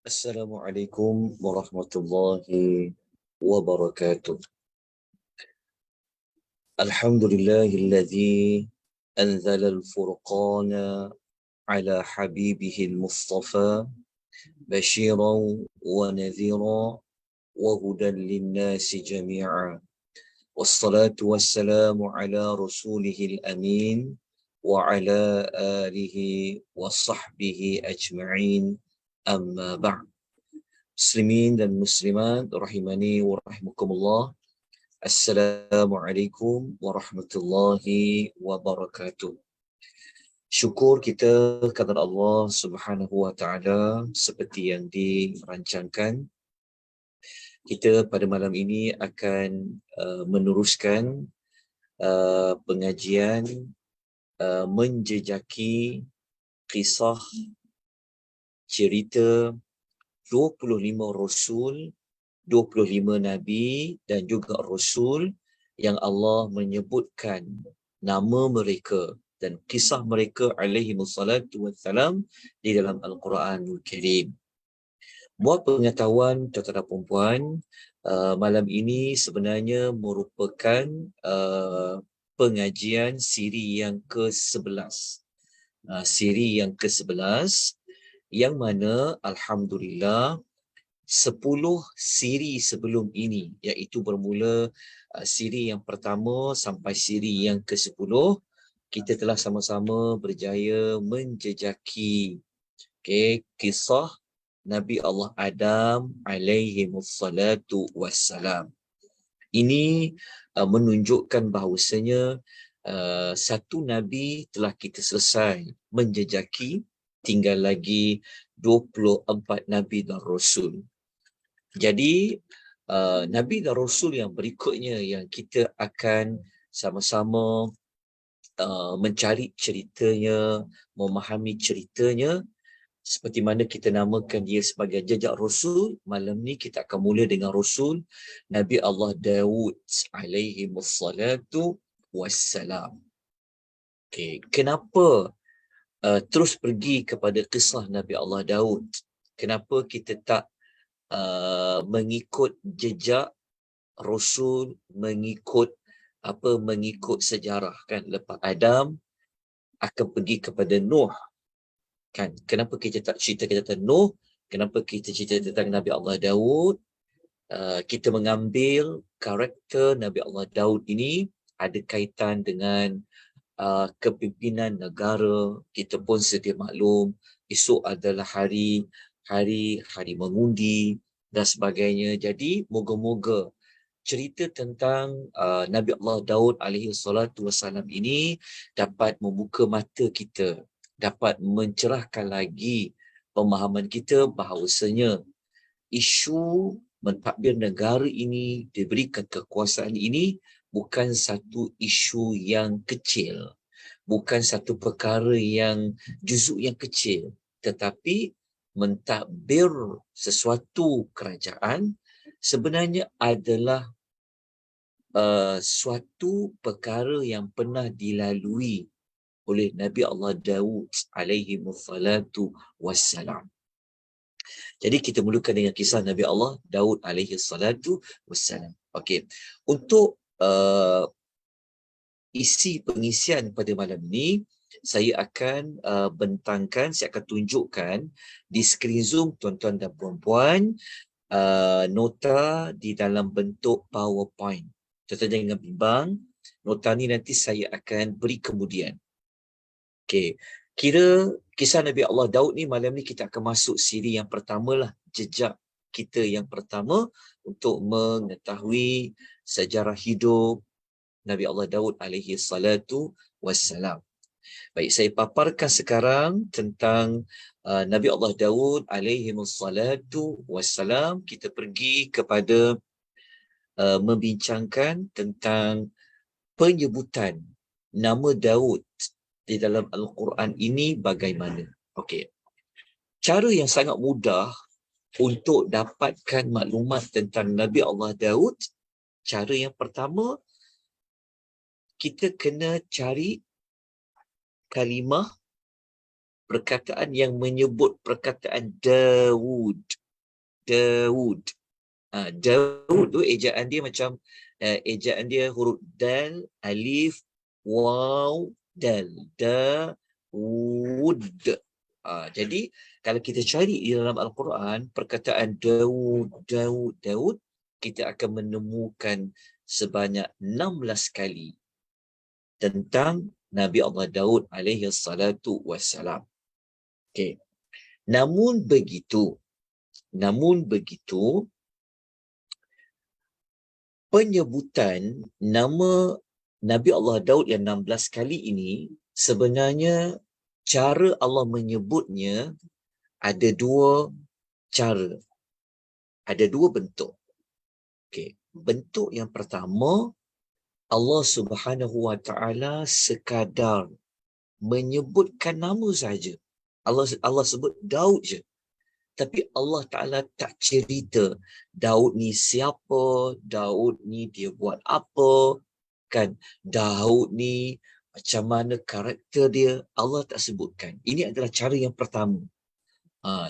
Assalamualaikum warahmatullahi wabarakatuh. Alhamdulillahilladzi anzala al-furqana ala habibihil mustafa bashiran wa nadhira wa hudan linnasi jami'a. Wassalatu wassalamu ala rasulihil amin wa ala alihi wa sahbihi ajma'in, amma ba'd. Muslimin dan muslimat rahimani wa rahimakumullah. Assalamualaikum warahmatullahi wabarakatuh. Syukur kita kepada Allah Subhanahu wa taala, seperti yang dirancangkan. Kita pada malam ini akan meneruskan pengajian menjejaki kisah cerita 25 Rasul, 25 Nabi dan juga Rasul yang Allah menyebutkan nama mereka dan kisah mereka alaihi wassalatu wassalam di dalam Al-Quranul Karim. Buat pengetahuan tuan-tuan dan puan, malam ini sebenarnya merupakan pengajian siri yang ke-11. Siri yang ke-11 yang mana alhamdulillah 10 siri sebelum ini, iaitu bermula siri yang pertama sampai siri yang ke-10, kita telah sama-sama berjaya menjejaki kisah Nabi Allah Adam alaihi wassalatu wassalam. Ini menunjukkan bahawasanya satu Nabi telah kita selesai menjejaki, tinggal lagi 24 Nabi dan Rasul. Jadi Nabi dan Rasul yang berikutnya yang kita akan sama-sama mencari ceritanya, memahami ceritanya, seperti mana kita namakan dia sebagai jejak Rasul. Malam ni kita akan mula dengan Rasul Nabi Allah Daud alaihi wassalatu wassalam. Kenapa terus pergi kepada kisah Nabi Allah Daud? Kenapa kita tak mengikut jejak Rasul, mengikut sejarah kan? Lepas Adam akan pergi kepada Nuh kan? Kenapa kita tak cerita tentang Nuh? Kenapa kita cerita tentang Nabi Allah Daud? Kita mengambil karakter Nabi Allah Daud ini ada kaitan dengan kepimpinan negara. Kita pun sedia maklum, esok adalah hari mengundi dan sebagainya. Jadi moga-moga cerita tentang Nabi Allah Daud alaihi salatu wassalam ini dapat membuka mata kita, dapat mencerahkan lagi pemahaman kita bahawasanya isu mentadbir negara ini, diberikan kekuasaan ini bukan satu isu yang kecil, bukan satu perkara yang juzuk yang kecil, tetapi mentadbir sesuatu kerajaan sebenarnya adalah suatu perkara yang pernah dilalui oleh Nabi Allah Daud alaihi wassalatu wassalam. Jadi kita mulakan dengan kisah Nabi Allah Daud alaihi salatu wassalam. Okey. Untuk isi pengisian pada malam ini, saya akan saya akan tunjukkan di skrin Zoom tuan-tuan dan puan-puan nota di dalam bentuk PowerPoint. Tuan-tuan jangan bimbang, nota ni nanti saya akan beri kemudian. Okey. Kira kisah Nabi Allah Daud ni malam ni kita akan masuk siri yang pertama lah, jejak kita yang pertama untuk mengetahui sejarah hidup Nabi Allah Daud alaihi salatu wassalam. Baik, saya paparkan sekarang tentang Nabi Allah Daud alaihi salatu wassalam. Kita pergi kepada membincangkan tentang penyebutan nama Daud di dalam Al-Quran ini bagaimana. Okey. Cara yang sangat mudah untuk dapatkan maklumat tentang Nabi Allah Daud, cara yang pertama, kita kena cari kalimah perkataan yang menyebut perkataan Daud. Daud. Daud tu ejaan dia macam ejaan dia huruf dal, alif, waw, dal. Daud. Jadi kalau kita cari di dalam Al-Quran perkataan Daud, Daud, Daud, kita akan menemukan sebanyak 16 kali tentang Nabi Allah Daud alaihi salatu wassalam. Okey. Namun begitu, penyebutan nama Nabi Allah Daud yang 16 kali ini sebenarnya cara Allah menyebutnya ada dua cara. Ada dua bentuk. Okey. Bentuk yang pertama, Allah Subhanahu Wa Taala sekadar menyebutkan nama saja. Allah sebut Daud je. Tapi Allah Ta'ala tak cerita Daud ni siapa, Daud ni dia buat apa, kan? Daud ni macam mana karakter dia, Allah tak sebutkan. Ini adalah cara yang pertama.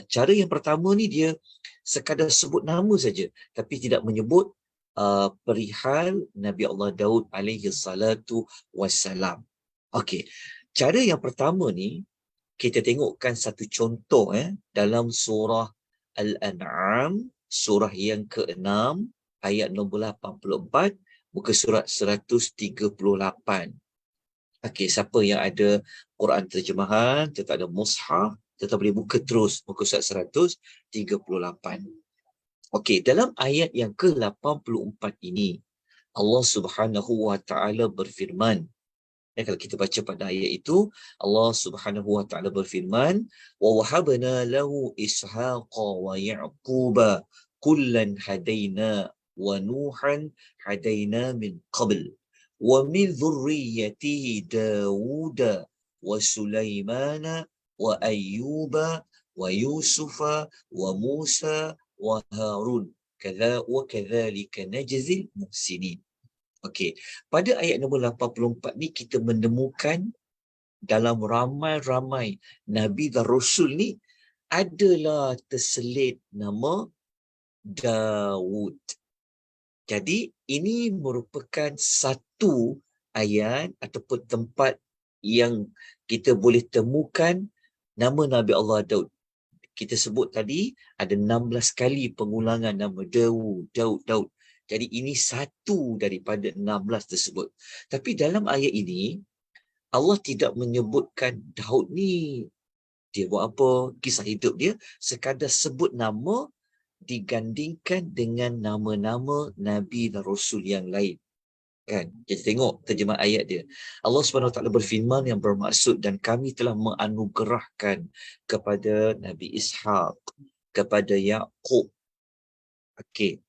Cara yang pertama ni dia sekadar sebut nama saja, tapi tidak menyebut perihal Nabi Allah Daud alaihi salatu wassalam. Okey. Cara yang pertama ni, kita tengokkan satu contoh dalam surah Al-An'am, surah yang ke-6, ayat nombor 84, muka surat 138. Okey, siapa yang ada Quran terjemahan, tetap ada mushaf, tetap boleh buka terus muka surat 138. Okey, dalam ayat yang ke-84 ini, Allah Subhanahu Wa Taala berfirman. Kalau kita baca pada ayat itu, Allah Subhanahu Wa Taala berfirman, "Wa wahabna lahu Ishaqa wa Yaquba kullan hadaina wa Nuhan hadaina min qabl wa min dhurriyyatihi Dawud wa Sulaimana wa Ayyuba wa Yusufa wa Musa wa Harun wa kadzalika najzil muhsinin." Okey, pada ayat nombor 84 ni kita menemukan dalam ramai-ramai Nabi dan Rasul ni adalah terselit nama Daud. Jadi ini merupakan satu ayat ataupun tempat yang kita boleh temukan nama Nabi Allah Daud. Kita sebut tadi ada 16 kali pengulangan nama Daud, Daud, Daud. Jadi ini satu daripada 16 tersebut. Tapi dalam ayat ini, Allah tidak menyebutkan Daud ni dia buat apa, kisah hidup dia, sekadar sebut nama digandingkan dengan nama-nama Nabi dan Rasul yang lain. Kan? Kita tengok terjemah ayat dia. Allah SWT berfirman yang bermaksud, dan kami telah menganugerahkan kepada Nabi Ishaq, kepada Yaqub. Okey.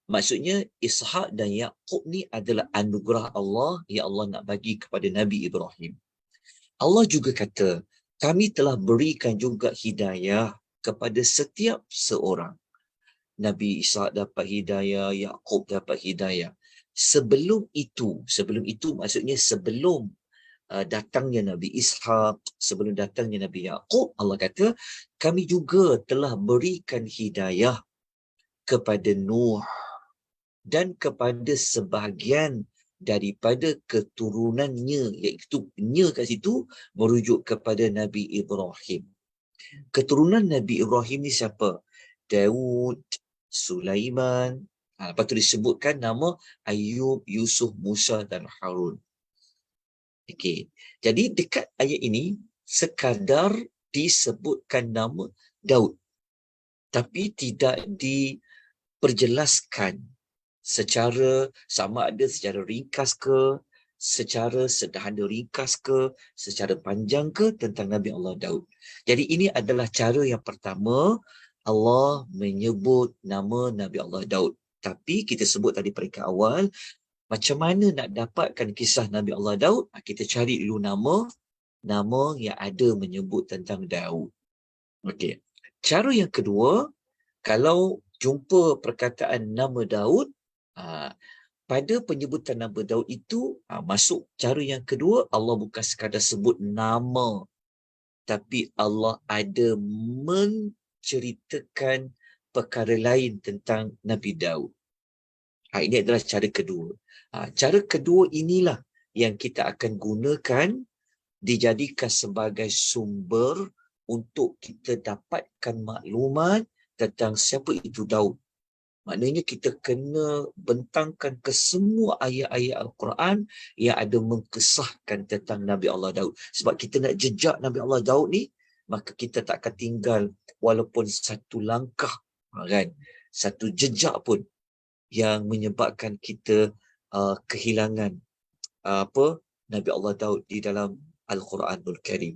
Maksudnya Ishaq dan Yaqub ni adalah anugerah Allah yang Allah nak bagi kepada Nabi Ibrahim. Allah juga kata, kami telah berikan juga hidayah kepada setiap seorang. Nabi Ishaq dapat hidayah, Yaqub dapat hidayah. Sebelum itu maksudnya sebelum datangnya Nabi Ishaq, sebelum datangnya Nabi Yaqub, Allah kata, kami juga telah berikan hidayah kepada Nuh dan kepada sebahagian daripada keturunannya, iaitu nya kat situ merujuk kepada Nabi Ibrahim. Keturunan Nabi Ibrahim ni siapa? Daud, Sulaiman, lepas tu disebutkan nama Ayub, Yusuf, Musa dan Harun. Okey. Jadi dekat ayat ini sekadar disebutkan nama Daud, tapi tidak diperjelaskan secara sama ada secara ringkas ke, secara sederhana ringkas ke, secara panjang ke tentang Nabi Allah Daud. Jadi ini adalah cara yang pertama Allah menyebut nama Nabi Allah Daud. Tapi kita sebut tadi peringkat awal, macam mana nak dapatkan kisah Nabi Allah Daud? Kita cari dulu nama yang ada menyebut tentang Daud. Okey. Cara yang kedua, kalau jumpa perkataan nama Daud, pada penyebutan nama Daud itu, masuk cara yang kedua, Allah bukan sekadar sebut nama tapi Allah ada menceritakan perkara lain tentang Nabi Daud. Ini adalah cara kedua. Cara kedua inilah yang kita akan gunakan dijadikan sebagai sumber untuk kita dapatkan maklumat tentang siapa itu Daud. Maknanya kita kena bentangkan ke semua ayat-ayat Al-Quran yang ada mengkisahkan tentang Nabi Allah Daud. Sebab kita nak jejak Nabi Allah Daud ni, maka kita tak akan tinggal walaupun satu langkah, kan? Satu jejak pun yang menyebabkan kita kehilangan Nabi Allah Daud di dalam Al-Quranul Karim.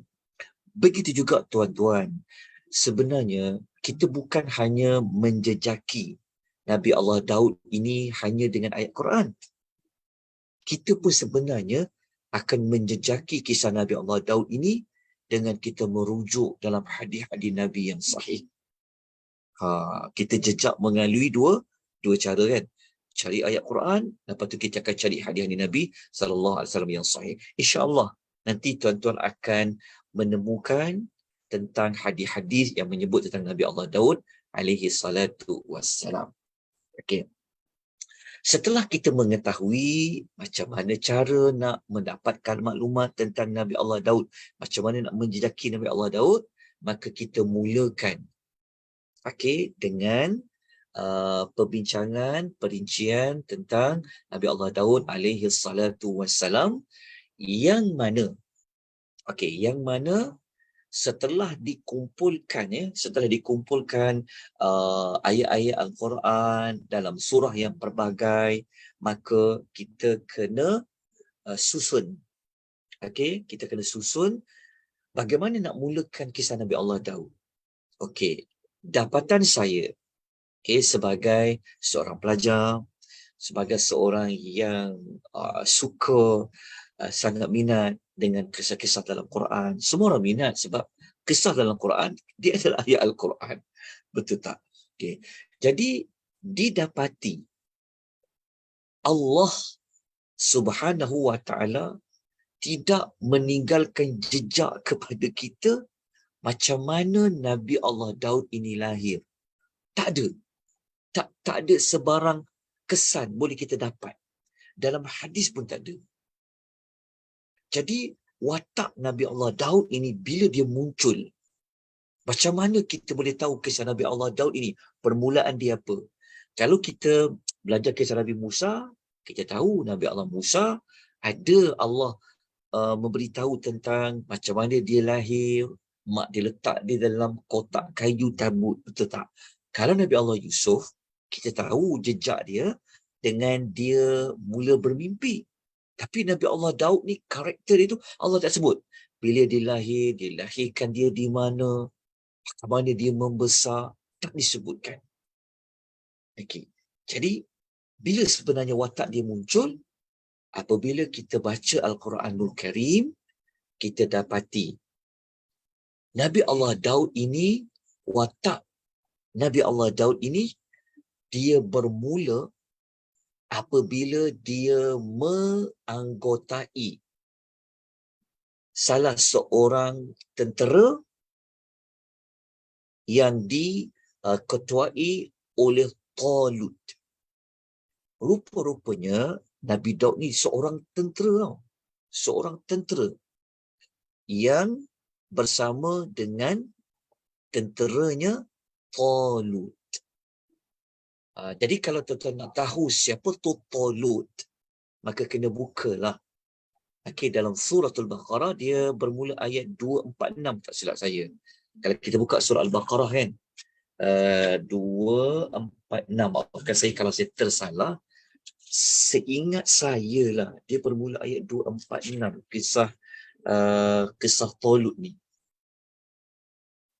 Begitu juga tuan-tuan, sebenarnya kita bukan hanya menjejaki Nabi Allah Daud ini hanya dengan ayat Quran. Kita pun sebenarnya akan menjejaki kisah Nabi Allah Daud ini dengan kita merujuk dalam hadis-hadis Nabi yang sahih. Kita jejak melalui dua cara, kan? Cari ayat Quran, lepas tu kita akan cari hadis Nabi SAW yang sahih. InsyaAllah nanti tuan-tuan akan menemukan tentang hadis-hadis yang menyebut tentang Nabi Allah Daud alaihi salatu wassalam. Okey. Setelah kita mengetahui macam mana cara nak mendapatkan maklumat tentang Nabi Allah Daud, macam mana nak menjejaki Nabi Allah Daud, maka kita mulakan dengan perbincangan, perincian tentang Nabi Allah Daud alaihi salatu wassalam, yang mana setelah dikumpulkan ayat-ayat Al-Quran dalam surah yang pelbagai, maka kita kena susun. Kita kena susun bagaimana nak mulakan kisah Nabi Allah Daud. Dapatan saya sebagai seorang pelajar, sebagai seorang yang suka, sangat minat dengan kisah-kisah dalam Quran. Semua orang minat sebab kisah dalam Quran dia adalah ayat Al-Quran. Betul tak? Jadi didapati Allah Subhanahu wa ta'ala tidak meninggalkan jejak kepada kita macam mana Nabi Allah Daud ini lahir. Tak ada. Tak ada sebarang kesan boleh kita dapat. Dalam hadis pun tak ada. Jadi watak Nabi Allah Daud ini bila dia muncul, macam mana kita boleh tahu kisah Nabi Allah Daud ini, permulaan dia apa? Kalau kita belajar kisah Nabi Musa, kita tahu Nabi Allah Musa ada Allah memberitahu tentang macam mana dia lahir, mak dia letak dia dalam kotak kayu tabut, betul tak? Kalau Nabi Allah Yusuf, kita tahu jejak dia dengan dia mula bermimpi. Tapi Nabi Allah Daud ni, karakter itu Allah tak sebut. Bila dia lahir, dilahirkan dia di mana, bagaimana dia membesar, tak disebutkan. Jadi, bila sebenarnya watak dia muncul, apabila kita baca Al-Quranul Karim, kita dapati Nabi Allah Daud ini, watak Nabi Allah Daud ini, dia bermula apabila dia menganggotai salah seorang tentera yang diketuai oleh Talut. Rupa-rupanya Nabi Daud ni seorang tentera yang bersama dengan tenteranya Talut. Jadi kalau tuan-tuan nak tahu siapa tu Talut, maka kena bukalah. Dalam suratul Baqarah, dia bermula ayat 246, tak silap saya. Kalau kita buka surah Al-Baqarah kan, 246, maafkan saya kalau saya tersalah. Seingat saya lah, dia bermula ayat 246, kisah Talut ni.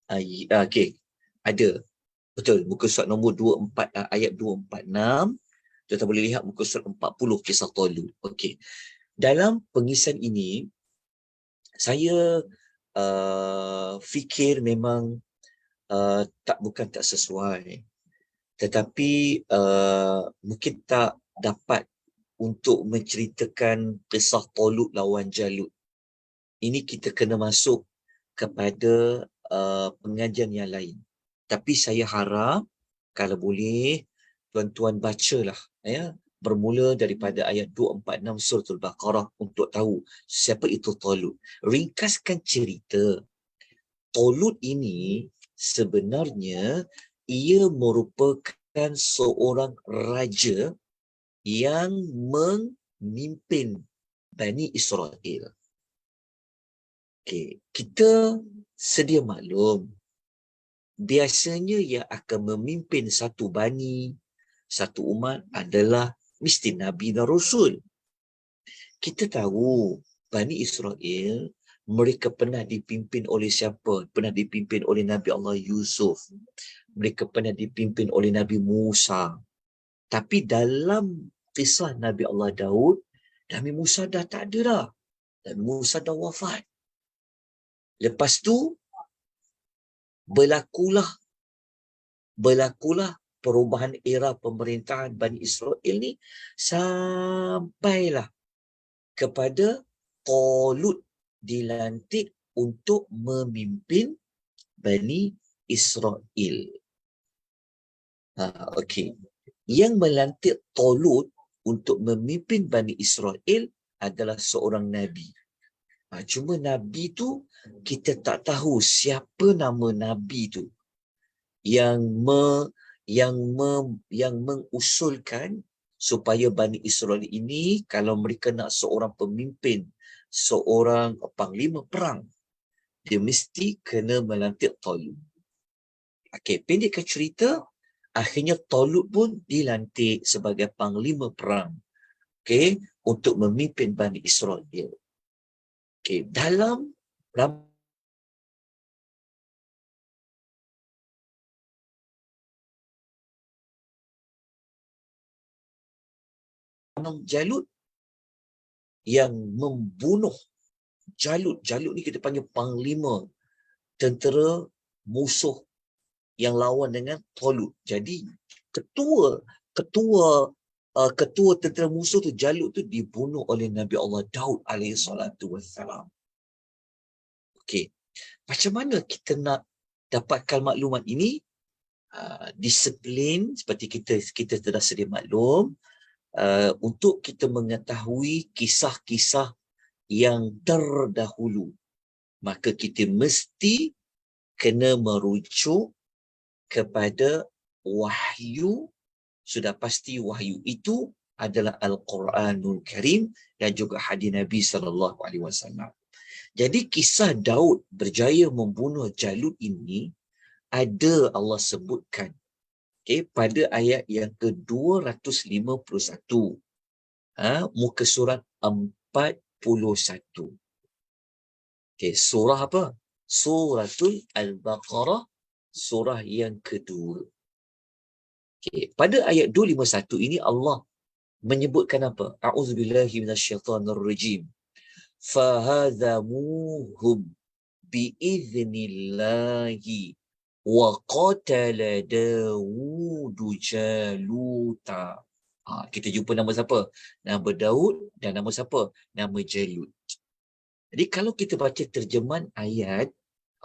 Ada. Betul, muka surat nombor 24, ayat 246. Kita boleh lihat muka surat 40, kisah Talut. Dalam pengisian ini, saya fikir memang bukan tak sesuai. Tetapi mungkin tak dapat untuk menceritakan kisah Talut lawan Jalut. Ini kita kena masuk kepada pengajian yang lain. Tapi saya harap kalau boleh tuan-tuan bacalah ya, bermula daripada ayat 246 surah Al-Baqarah untuk tahu siapa itu Talut. Ringkaskan cerita, Talut ini sebenarnya ia merupakan seorang raja yang memimpin Bani Israel. Okay. Kita sedia maklum, biasanya yang akan memimpin satu bani, satu umat adalah mesti Nabi dan Rasul. Kita tahu Bani Israel, mereka pernah dipimpin oleh siapa? Pernah dipimpin oleh Nabi Allah Yusuf. Mereka pernah dipimpin oleh Nabi Musa. Tapi dalam kisah Nabi Allah Daud, Nabi Musa dah tak ada dah. Nabi Musa dah wafat. Lepas tu, berlakulah perubahan era pemerintahan Bani Israel ni sampailah kepada Talut dilantik untuk memimpin Bani Israel. Okey. Yang melantik Talut untuk memimpin Bani Israel adalah seorang Nabi. Cuma Nabi tu kita tak tahu siapa nama Nabi tu yang mengusulkan supaya Bani Israel ini kalau mereka nak seorang pemimpin, seorang panglima perang, dia mesti kena melantik Talut. Okey, pendekkan cerita, akhirnya Talut pun dilantik sebagai panglima perang. Okey, untuk memimpin Bani Israel. Okey, dalam Jalut yang membunuh Jalut ni kita panggil panglima tentera musuh yang lawan dengan Talut. Jadi ketua tentera musuh tu, Jalut tu, dibunuh oleh Nabi Allah Daud alaihi salatu wassalam. Okey, macam mana kita nak dapatkan maklumat ini? Disiplin seperti kita sudah sedia maklum, untuk kita mengetahui kisah-kisah yang terdahulu, maka kita mesti kena merujuk kepada wahyu. Sudah pasti wahyu itu adalah Al-Quranul Karim dan juga hadis Nabi SAW. Jadi kisah Daud berjaya membunuh Jalut ini ada Allah sebutkan pada ayat yang ke-251, muka surat 41. Surah apa? Suratul Al-Baqarah, surah yang kedua. Pada ayat 251 ini Allah menyebutkan apa? A'udzubillahi minasyaitonirrajim. Fahadhamuhum biiznillahi wa qatala Dawudu Jaluta. Kita jumpa nama siapa? Nama Daud dan nama siapa? Nama Jalut. Jadi kalau kita baca terjemahan ayat,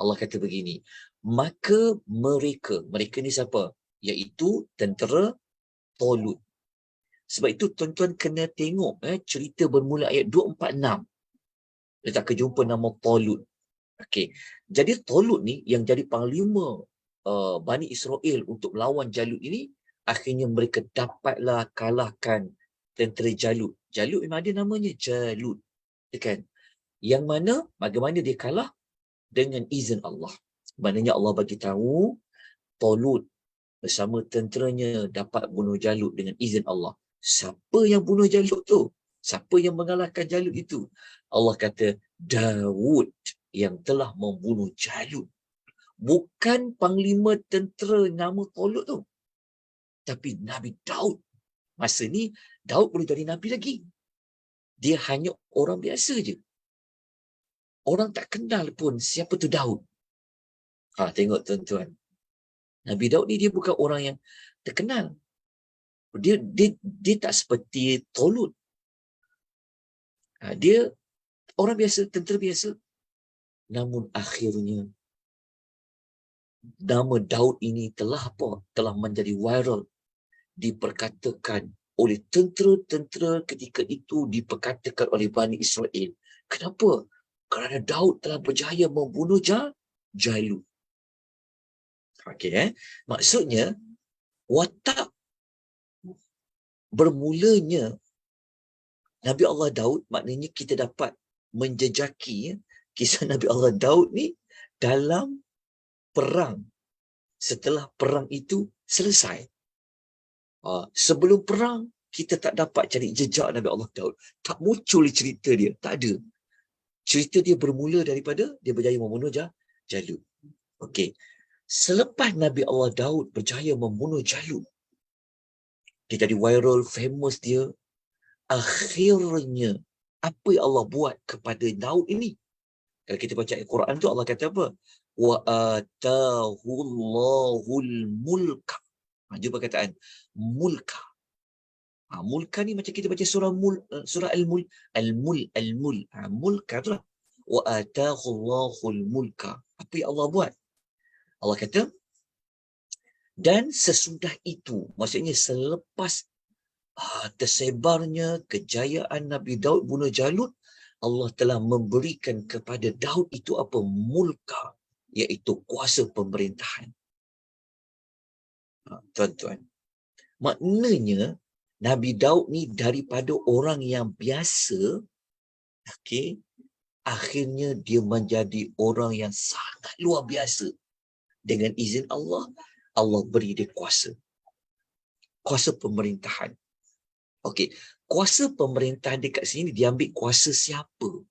Allah kata begini, maka mereka ni siapa? Iaitu tentera Talut. Sebab itu tuan-tuan kena tengok cerita bermula ayat 246. Dia tak jumpa nama Talut. Okey. Jadi Talut ni yang jadi panglima Bani Israel untuk melawan Jalut ini, akhirnya mereka dapatlah kalahkan tentera Jalut. Jalut memang ada namanya Jalut. Kan? Yang mana bagaimana dia kalah? Dengan izin Allah. Maknanya Allah bagi tahu Talut bersama tenteranya dapat bunuh Jalut dengan izin Allah. Siapa yang bunuh Jalut tu? Siapa yang mengalahkan Jalut itu? Allah kata Daud yang telah membunuh Jalut. Bukan panglima tentera nama Talut tu, tapi Nabi Daud. Masa ni Daud boleh jadi Nabi lagi. Dia hanya orang biasa je. Orang tak kenal pun siapa tu Daud. Tengok tuan-tuan. Nabi Daud ni dia bukan orang yang terkenal. Dia tak seperti Talut. Dia orang biasa, tentera biasa. Namun akhirnya nama Daud ini telah menjadi viral, diperkatakan oleh tentera-tentera ketika itu, diperkatakan oleh Bani Israel. Kenapa? Kerana Daud telah berjaya membunuh Jalut. Okey, maksudnya watak bermulanya Nabi Allah Daud, maknanya kita dapat menjejaki kisah Nabi Allah Daud ni dalam perang. Setelah perang itu selesai. Sebelum perang, kita tak dapat cari jejak Nabi Allah Daud. Tak muncul cerita dia. Tak ada. Cerita dia bermula daripada dia berjaya membunuh Jalut. Okey. Selepas Nabi Allah Daud berjaya membunuh Jalut, dia jadi viral, famous dia. Akhirnya, apa yang Allah buat kepada Daud ini? Kalau kita baca Al-Quran tu, Allah kata apa? Wa atahullahul mulka. Jumpa perkataan mulka. Mulka ni macam kita baca surah Al-Mul. Mulka tu lah. Wa atahullahul mulka. Apa yang Allah buat? Allah kata, dan sesudah itu, maksudnya selepas tersebarnya kejayaan Nabi Daud bunuh Jalut, Allah telah memberikan kepada Daud itu apa? Mulka, iaitu kuasa pemerintahan. Tuan-tuan, maknanya Nabi Daud ni daripada orang yang biasa, okey, akhirnya dia menjadi orang yang sangat luar biasa. Dengan izin Allah, Allah beri dia kuasa pemerintahan. Okey, kuasa pemerintahan dekat sini diambil kuasa siapa?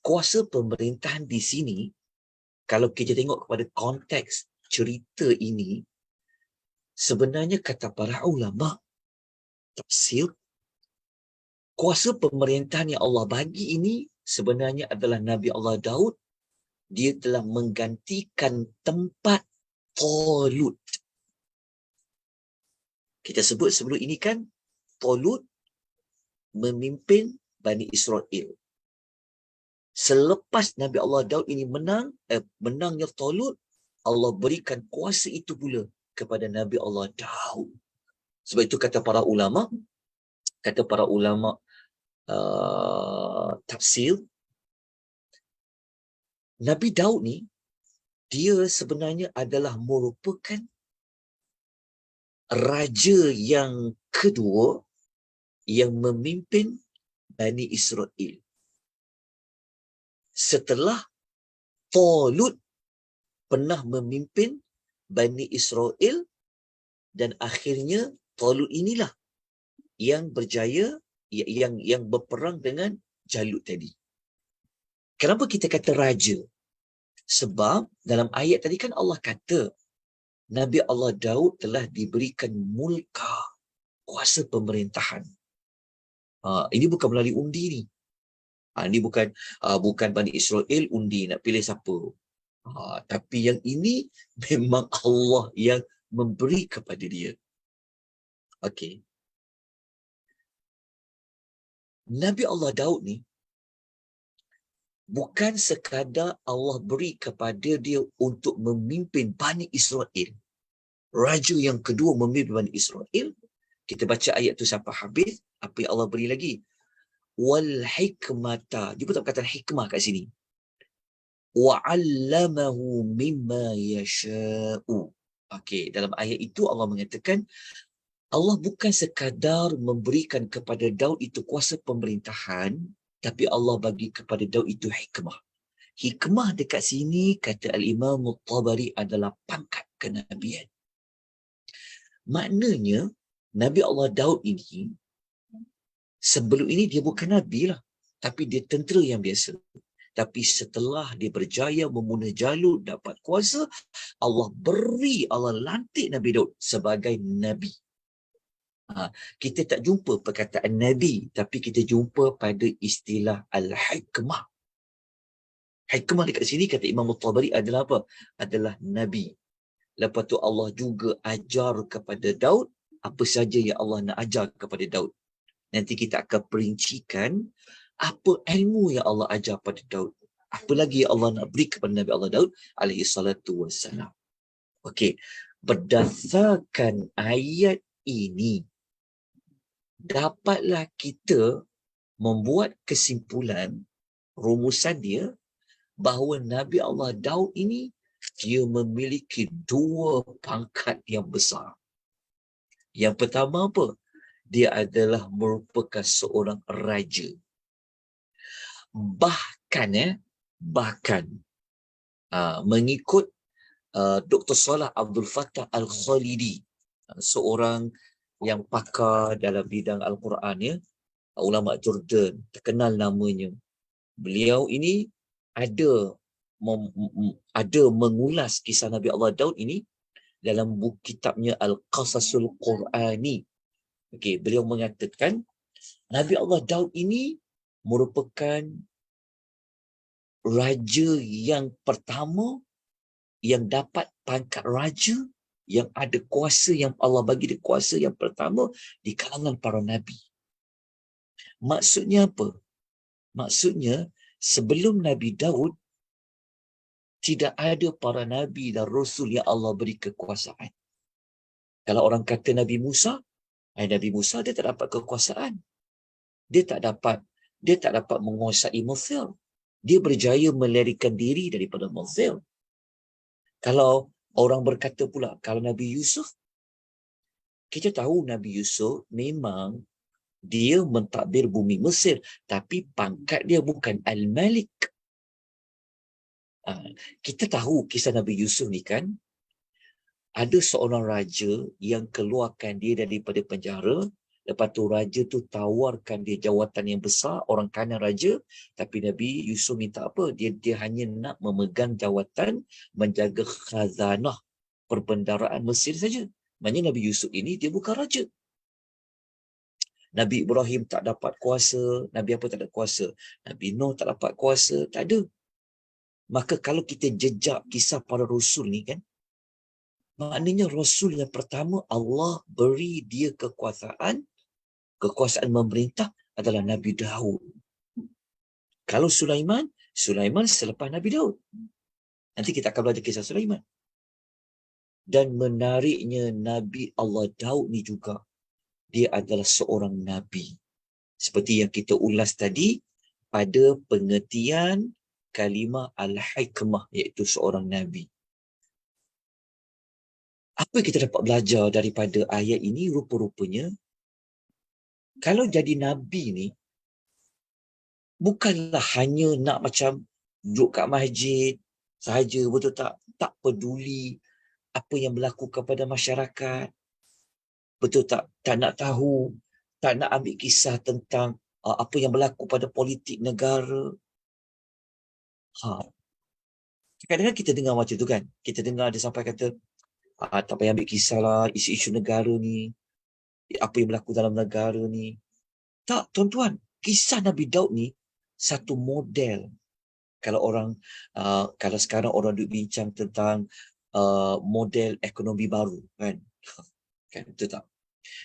Kuasa pemerintahan di sini, kalau kita tengok kepada konteks cerita ini, sebenarnya kata para ulama tafsir, kuasa pemerintahan yang Allah bagi ini sebenarnya adalah Nabi Allah Daud. Dia telah menggantikan tempat Talut. Kita sebut sebelum ini kan, Talut memimpin Bani Israel. Selepas Nabi Allah Daud ini menangnya Talut, Allah berikan kuasa itu pula kepada Nabi Allah Daud. Sebab itu kata para ulama tafsir, Nabi Daud ni dia sebenarnya adalah merupakan raja yang kedua yang memimpin Bani Israel. Setelah Talut pernah memimpin Bani Israel, dan akhirnya Talut inilah yang berjaya, yang berperang dengan Jalut tadi. Kenapa kita kata raja? Sebab dalam ayat tadi kan Allah kata Nabi Allah Daud telah diberikan mulka, kuasa pemerintahan. Ini bukan melalui undi ni. Ini bukan Bani Israel undi nak pilih siapa. Tapi yang ini memang Allah yang memberi kepada dia. Okey. Nabi Allah Daud ni bukan sekadar Allah beri kepada dia untuk memimpin Bani Israel. Raja yang kedua memimpin Bani Israel. Kita baca ayat tu sampai habis. Apa yang Allah beri lagi? Wal hikmata. Dia pun tak kata hikmah kat sini. Wa'allamahu mimma yasha'u. Okey, dalam ayat itu Allah mengatakan Allah bukan sekadar memberikan kepada Daud itu kuasa pemerintahan, tapi Allah bagi kepada Daud itu hikmah. Hikmah dekat sini kata Al-Imam At-Tabari adalah pangkat kenabian. Maknanya Nabi Allah Daud ini sebelum ini dia bukan nabi lah, tapi dia tentera yang biasa. Tapi setelah dia berjaya membunuh Jalut, dapat kuasa, Allah lantik Nabi Daud sebagai nabi. Kita tak jumpa perkataan nabi, tapi kita jumpa pada istilah al-hikmah. Hikmah dekat sini kata Imam At-Tabari adalah apa? Adalah nabi. Lepas tu Allah juga ajar kepada Daud apa saja yang Allah nak ajar kepada Daud. Nanti kita akan perincikan Apa ilmu yang Allah ajar pada Daud? Apa lagi yang Allah nak beri kepada Nabi Allah Daud alaihi salatu wassalam? Okey, berdasarkan ayat ini, dapatlah kita membuat kesimpulan, rumusan dia, bahawa Nabi Allah Daud ini dia memiliki dua pangkat yang besar. Yang pertama apa? Dia adalah merupakan seorang raja. Bahkan mengikut Dr. Salah Abdul Fattah Al-Khalidi, seorang yang pakar dalam bidang Al-Quran, ya, ulama Jordan, terkenal namanya. Beliau ini ada mengulas kisah Nabi Allah Daud ini dalam buku kitabnya Al-Qasasul Qurani. Okey, beliau mengatakan Nabi Allah Daud ini merupakan raja yang pertama yang dapat pangkat raja, yang ada kuasa, yang Allah bagi dia kuasa yang pertama di kalangan para nabi. Maksudnya apa? Maksudnya sebelum Nabi Daud tidak ada para nabi dan rasul yang Allah beri kekuasaan. Kalau orang kata Nabi Musa dia tak dapat kekuasaan. Dia tak dapat menguasai Mesir. Dia berjaya melarikan diri daripada Mesir. Kalau orang berkata pula, kalau Nabi Yusuf, kita tahu Nabi Yusuf memang dia mentadbir bumi Mesir, tapi pangkat dia bukan Al-Malik. Kita tahu kisah Nabi Yusuf ni kan, ada seorang raja yang keluarkan dia daripada penjara. Lepas tu raja tu tawarkan dia jawatan yang besar, orang kanan raja, tapi Nabi Yusuf minta apa? Dia hanya nak memegang jawatan menjaga khazanah perbendaraan Mesir saja. Maknanya Nabi Yusuf ini dia bukan raja. Nabi Ibrahim tak dapat kuasa, Nabi apa tak ada kuasa? Nabi Nuh tak dapat kuasa, tak ada. Maka kalau kita jejak kisah para rasul ni kan, maknanya rasul yang pertama Allah beri dia kekuasaan memerintah adalah Nabi Daud. Kalau Sulaiman selepas Nabi Daud. Nanti kita akan belajar kisah Sulaiman. Dan menariknya Nabi Allah Daud ni juga, dia adalah seorang Nabi. Seperti yang kita ulas tadi pada pengertian kalimah Al-Hikmah, iaitu seorang Nabi. Apa yang kita dapat belajar daripada ayat ini? Rupa-rupanya, kalau jadi Nabi ni, bukanlah hanya nak macam duduk kat masjid sahaja, betul tak? Tak peduli apa yang berlaku kepada masyarakat. Betul tak? Tak nak tahu, tak nak ambil kisah tentang apa yang berlaku pada politik negara. Kadang-kadang kita dengar macam tu kan. Kita dengar dia sampai kata, tak payah ambil kisahlah isu-isu negara ni. Apa yang berlaku dalam negara ni. Tak, tuan-tuan. Kisah Nabi Daud ni satu model. Kalau sekarang orang duk bincang tentang model ekonomi baru kan. Kan, betul tak?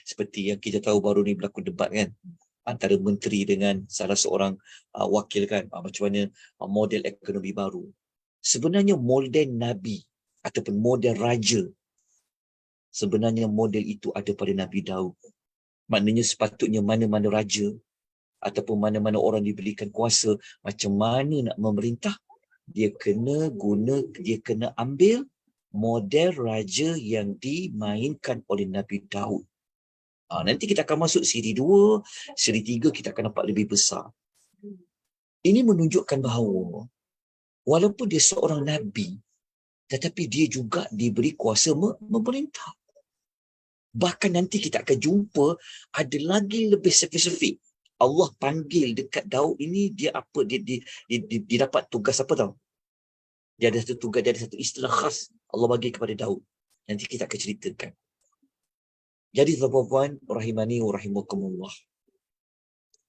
Seperti yang kita tahu baru ni berlaku debat kan, antara menteri dengan salah seorang wakil kan, macam mana model ekonomi baru. Sebenarnya model Nabi ataupun model raja, sebenarnya model itu ada pada Nabi Daud. Maknanya sepatutnya mana-mana raja ataupun mana-mana orang diberikan kuasa, macam mana nak memerintah, dia kena ambil model raja yang dimainkan oleh Nabi Daud. Nanti kita akan masuk siri 2, siri 3 kita akan nampak lebih besar. Ini menunjukkan bahawa walaupun dia seorang Nabi, tetapi dia juga diberi kuasa memerintah. Bahkan nanti kita akan jumpa ada lagi lebih spesifik. Allah panggil dekat Daud ini, dia dapat tugas apa tahu? Dia ada satu tugas, dia ada satu istilah khas Allah bagi kepada Daud. Nanti kita akan ceritakan. Jadi tuan-puan rahimani wa rahimakumullah,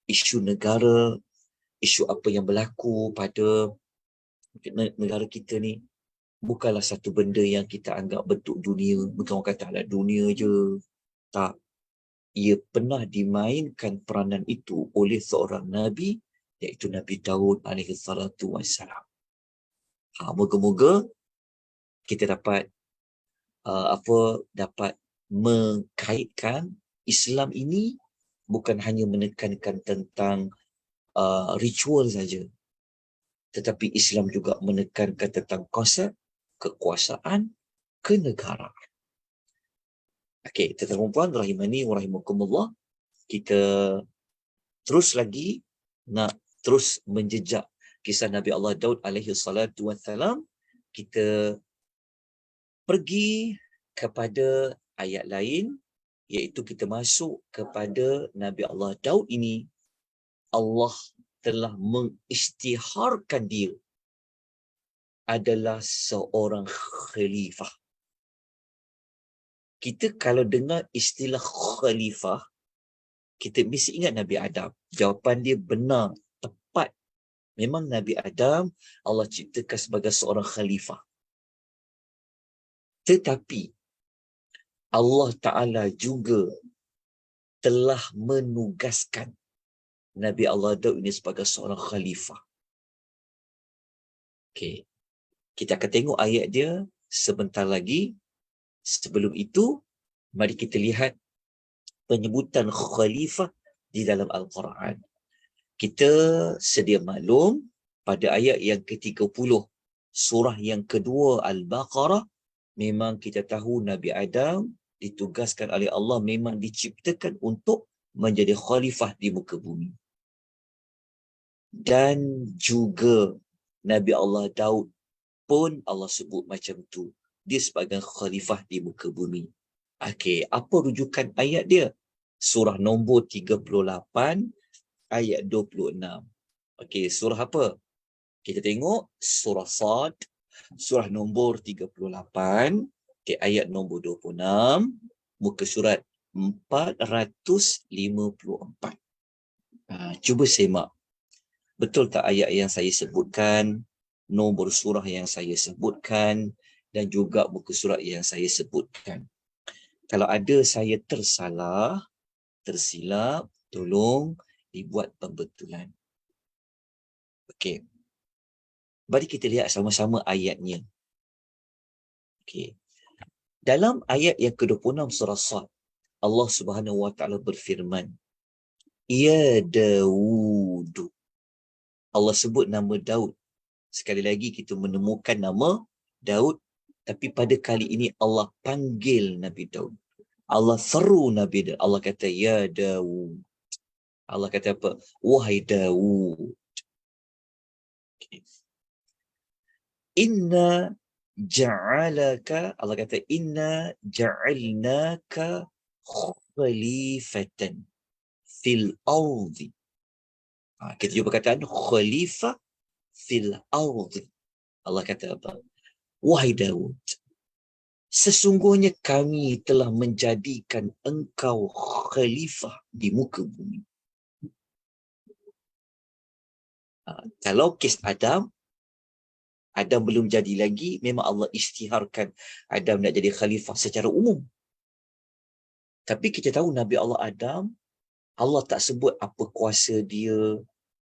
isu negara, isu apa yang berlaku pada negara kita ni bukanlah satu benda yang kita anggap bentuk dunia. Bukan orang kata lah dunia je. Tak. Ia pernah dimainkan peranan itu oleh seorang Nabi iaitu Nabi Daud alaihi salatu wassalam. Moga-moga kita dapat dapat mengkaitkan Islam ini bukan hanya menekankan tentang ritual saja, tetapi Islam juga menekankan tentang konsep kekuasaan kenegaraan. Okey, tuan-tuan puan rahimani wa rahimakumullah, kita terus lagi nak terus menjejak kisah Nabi Allah Daud alaihi salatu wassalam. Kita pergi kepada ayat lain, iaitu kita masuk kepada Nabi Allah Daud ini. Allah telah mengisytiharkan dia adalah seorang khalifah. Kita kalau dengar istilah khalifah, kita mesti ingat Nabi Adam. Jawapan dia benar, tepat. Memang Nabi Adam Allah ciptakan sebagai seorang khalifah. Tetapi Allah Ta'ala juga telah menugaskan Nabi Allah Daud ini sebagai seorang khalifah. Okey, kita akan tengok ayat dia sebentar lagi. Sebelum itu, mari kita lihat penyebutan khalifah di dalam Al-Quran. Kita sedia maklum pada ayat yang ke-30 surah yang kedua Al-Baqarah, memang kita tahu Nabi Adam ditugaskan oleh Allah, memang diciptakan untuk menjadi khalifah di muka bumi. Dan juga Nabi Allah Daud pun Allah sebut macam tu, dia sebagai khalifah di muka bumi. Okey, apa rujukan ayat dia? Surah nombor 38 ayat 26. Okey, surah apa? Kita tengok surah Sad, surah nombor 38, okay, ayat nombor 26, muka surat 454. Cuba semak. Betul tak ayat yang saya sebutkan, nombor surah yang saya sebutkan, dan juga muka surat yang saya sebutkan. Kalau ada saya tersalah, tersilap, tolong dibuat pembetulan. Okey. Mari kita lihat sama-sama ayatnya. Okey. Dalam ayat yang ke-26 surah Sad, Allah Subhanahu wa taala berfirman, "Ya Daud." Allah sebut nama Daud. Sekali lagi kita menemukan nama Daud, tapi pada kali ini Allah panggil Nabi Daud. Allah seru Nabi Daud. Allah kata, "Ya Daud." Allah kata apa? Wahai Daud. Okay. Inna ja'alaka, Allah kata, inna ja'alnaka khalifatan fil ardi. Kita jumpa perkataan khalifah fil ardi. Allah kata apa? Wahai Daud, sesungguhnya kami telah menjadikan engkau khalifah di muka bumi. Kalau kes Adam belum jadi lagi, memang Allah isytiharkan Adam nak jadi khalifah secara umum. Tapi kita tahu Nabi Allah Adam, Allah tak sebut apa kuasa dia,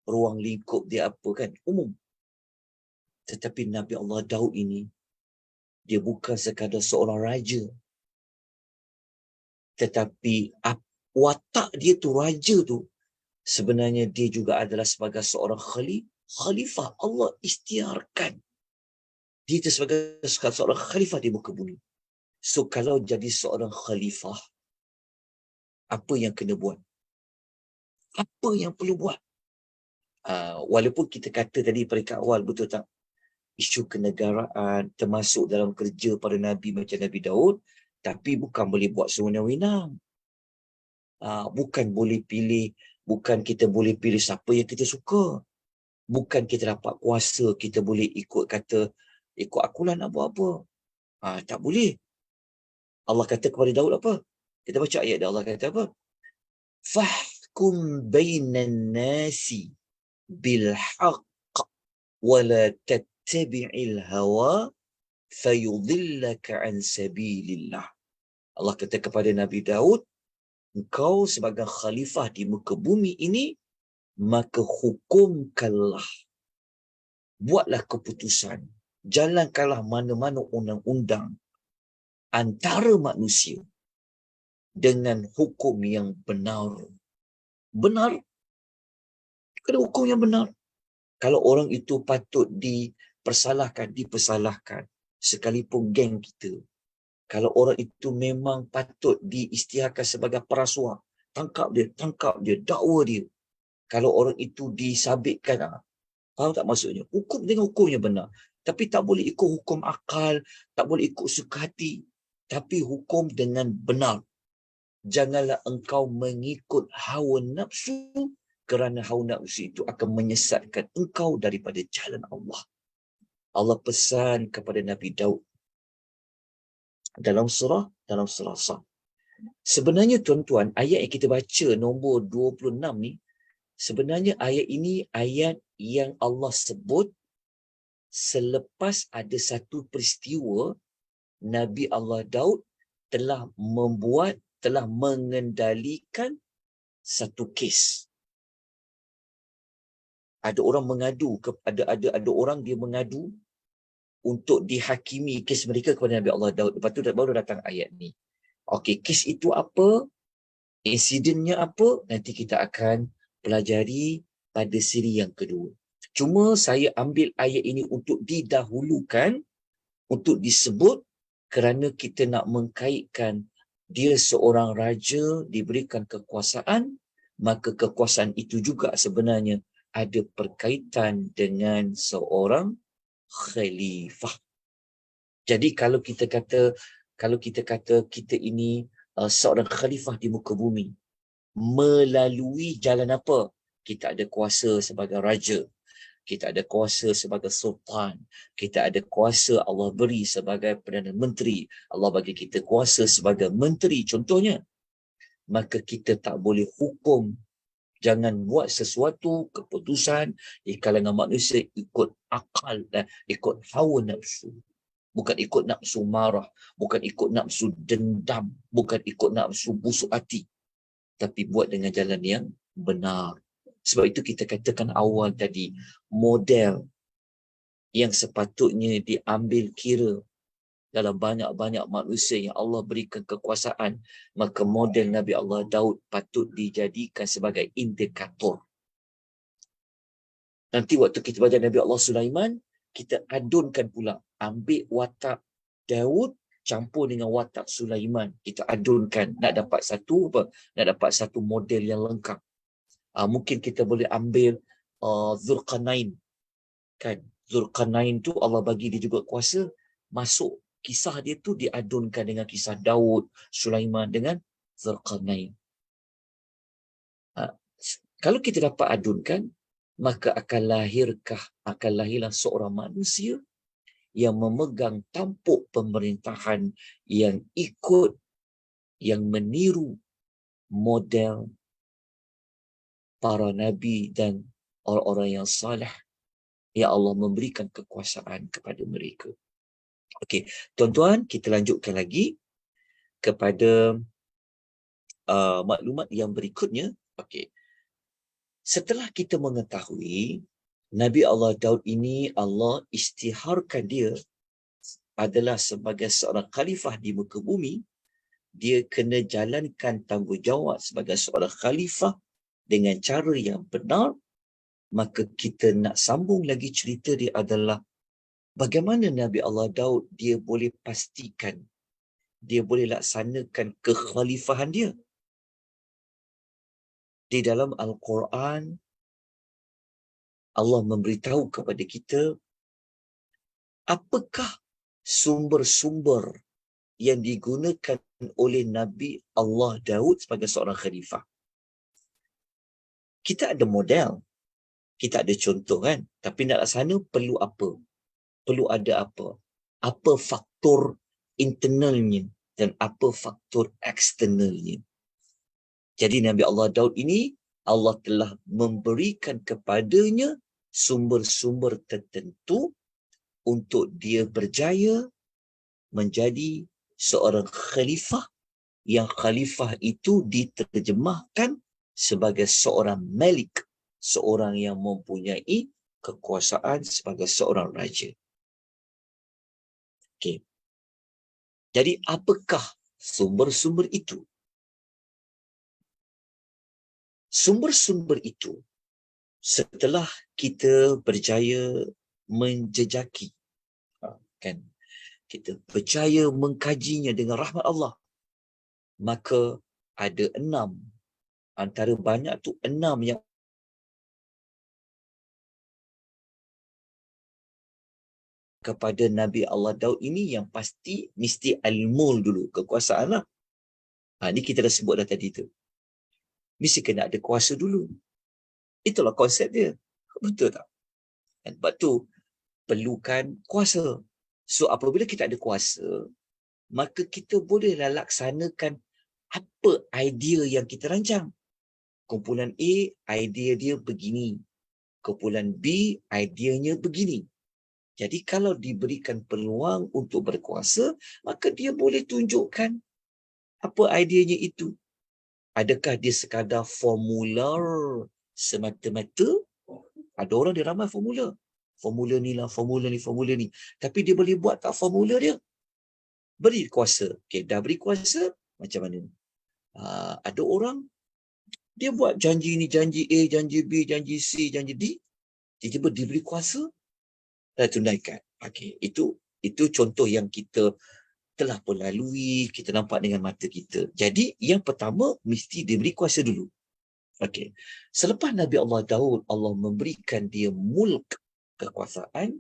ruang lingkup dia apa kan, umum. Tetapi Nabi Allah Daud ini, dia bukan sekadar seorang raja. Tetapi watak dia tu, raja tu, sebenarnya dia juga adalah sebagai seorang khalifah. Allah isytiharkan dia itu sebagai seorang khalifah di muka bumi. So kalau jadi seorang khalifah, apa yang kena buat? Apa yang perlu buat? Walaupun kita kata tadi peringkat awal, betul tak? Isu kenegaraan termasuk dalam kerja para Nabi macam Nabi Daud, tapi bukan boleh buat sewenang-wenang. Bukan boleh pilih, bukan kita boleh pilih siapa yang kita suka. Bukan kita dapat kuasa, kita boleh ikut akulah nak buat apa. Tak boleh. Allah kata kepada Daud apa? Kita baca ayat dia, Allah kata apa? Fahkum bainan nasi bil haqq wa la tattabi'il hawa fayudillaka an sabilillah. Allah kata kepada Nabi Daud, engkau sebagai khalifah di muka bumi ini, maka hukumkanlah, buatlah keputusan, jalankanlah mana-mana undang-undang antara manusia dengan hukum yang benar. Benar, kena hukum yang benar. Kalau orang itu patut dipersalahkan, sekalipun geng kita. Kalau orang itu memang patut diisytiharkan sebagai perasuah, tangkap dia, dakwa dia. Kalau orang itu disabitkan, faham tak maksudnya? Hukum dengan hukumnya benar. Tapi tak boleh ikut hukum akal, tak boleh ikut suka hati. Tapi hukum dengan benar. Janganlah engkau mengikut hawa nafsu, kerana hawa nafsu itu akan menyesatkan engkau daripada jalan Allah. Allah pesan kepada Nabi Daud dalam surah Sad. Sebenarnya tuan-tuan, ayat yang kita baca nombor 26 ni, sebenarnya ayat ini ayat yang Allah sebut selepas ada satu peristiwa Nabi Allah Daud telah mengendalikan satu kes. Ada orang mengadu, ada orang dia mengadu untuk dihakimi kes mereka kepada Nabi Allah Daud. Lepas tu baru datang ayat ni. Okey, kes itu apa? Insidennya apa? Nanti kita akan pelajari pada siri yang kedua. Cuma saya ambil ayat ini untuk didahulukan, untuk disebut kerana kita nak mengkaitkan dia seorang raja diberikan kekuasaan, maka kekuasaan itu juga sebenarnya ada berkaitan dengan seorang khalifah. Jadi kalau kita kata kita ini seorang khalifah di muka bumi, melalui jalan apa? Kita ada kuasa sebagai raja, kita ada kuasa sebagai sultan, kita ada kuasa Allah beri sebagai Perdana Menteri, Allah bagi kita kuasa sebagai menteri contohnya. Maka kita tak boleh hukum, jangan buat sesuatu keputusan di kalangan manusia ikut akal dan ikut hawa nafsu. Bukan ikut nafsu marah, bukan ikut nafsu dendam, bukan ikut nafsu busuk hati. Tapi buat dengan jalan yang benar. Sebab itu kita katakan awal tadi, model yang sepatutnya diambil kira dalam banyak-banyak manusia yang Allah berikan kekuasaan, maka model Nabi Allah Daud patut dijadikan sebagai indikator. Nanti waktu kita baca Nabi Allah Sulaiman, kita adunkan pula, ambil watak Daud campur dengan watak Sulaiman, kita adunkan, nak dapat satu model yang lengkap. Mungkin kita boleh ambil Zulkarnain, kan? Zulkarnain tu Allah bagi dia juga kuasa, masuk kisah dia tu diadunkan dengan kisah Daud, Sulaiman dengan Zulkarnain. Kalau kita dapat adunkan, maka akan lahirlah seorang manusia yang memegang tampuk pemerintahan yang meniru model para nabi dan orang-orang yang saleh yang Allah memberikan kekuasaan kepada mereka. Okey, tuan-tuan, kita lanjutkan lagi kepada maklumat yang berikutnya. Okey. Setelah kita mengetahui Nabi Allah Daud ini, Allah isytiharkan dia adalah sebagai seorang khalifah di muka bumi, dia kena jalankan tanggungjawab sebagai seorang khalifah dengan cara yang benar. Maka kita nak sambung lagi cerita dia adalah bagaimana Nabi Allah Daud dia boleh pastikan, dia boleh laksanakan kekhalifahan dia. Di dalam Al-Quran, Allah memberitahu kepada kita apakah sumber-sumber yang digunakan oleh Nabi Allah Daud sebagai seorang khalifah. Kita ada model, kita ada contoh kan, tapi nak laksana perlu apa? Perlu ada apa? Apa faktor internalnya dan apa faktor eksternalnya. Jadi Nabi Allah Daud ini, Allah telah memberikan kepadanya sumber-sumber tertentu untuk dia berjaya menjadi seorang khalifah, yang khalifah itu diterjemahkan sebagai seorang malik, seorang yang mempunyai kekuasaan sebagai seorang raja. Okey. Jadi apakah sumber-sumber itu? Sumber-sumber itu setelah kita berjaya menjejaki, kan, kita berjaya mengkajinya dengan rahmat Allah, maka ada 6, antara banyak tu 6 yang kepada Nabi Allah Daud ini yang pasti mesti al-mul dulu, kekuasaan lah. Ni kita dah sebut dah tadi tu. Mesti kena ada kuasa dulu. Itulah konsep dia. Betul tak? Dan sebab tu perlukan kuasa. So apabila kita ada kuasa, maka kita bolehlah laksanakan apa idea yang kita rancang. Kumpulan A, idea dia begini. Kumpulan B, ideanya begini. Jadi kalau diberikan peluang untuk berkuasa, maka dia boleh tunjukkan apa ideanya itu. Adakah dia sekadar formular semata-mata? Ada orang dia ramai formula. Formula ni lah, formula ni, formula ni. Tapi dia boleh buat tak formula dia? Beri kuasa. Okay, dah beri kuasa, macam mana? Ada orang, dia buat janji ni, janji A, janji B, janji C, janji D. Tiba-tiba diberi kuasa, dah tunaikan. Okay, itu contoh yang kita telah pun lalui, kita nampak dengan mata kita. Jadi, yang pertama, mesti diberi kuasa dulu. Okey. Selepas Nabi Allah Daud, Allah memberikan dia mulk, kekuasaan,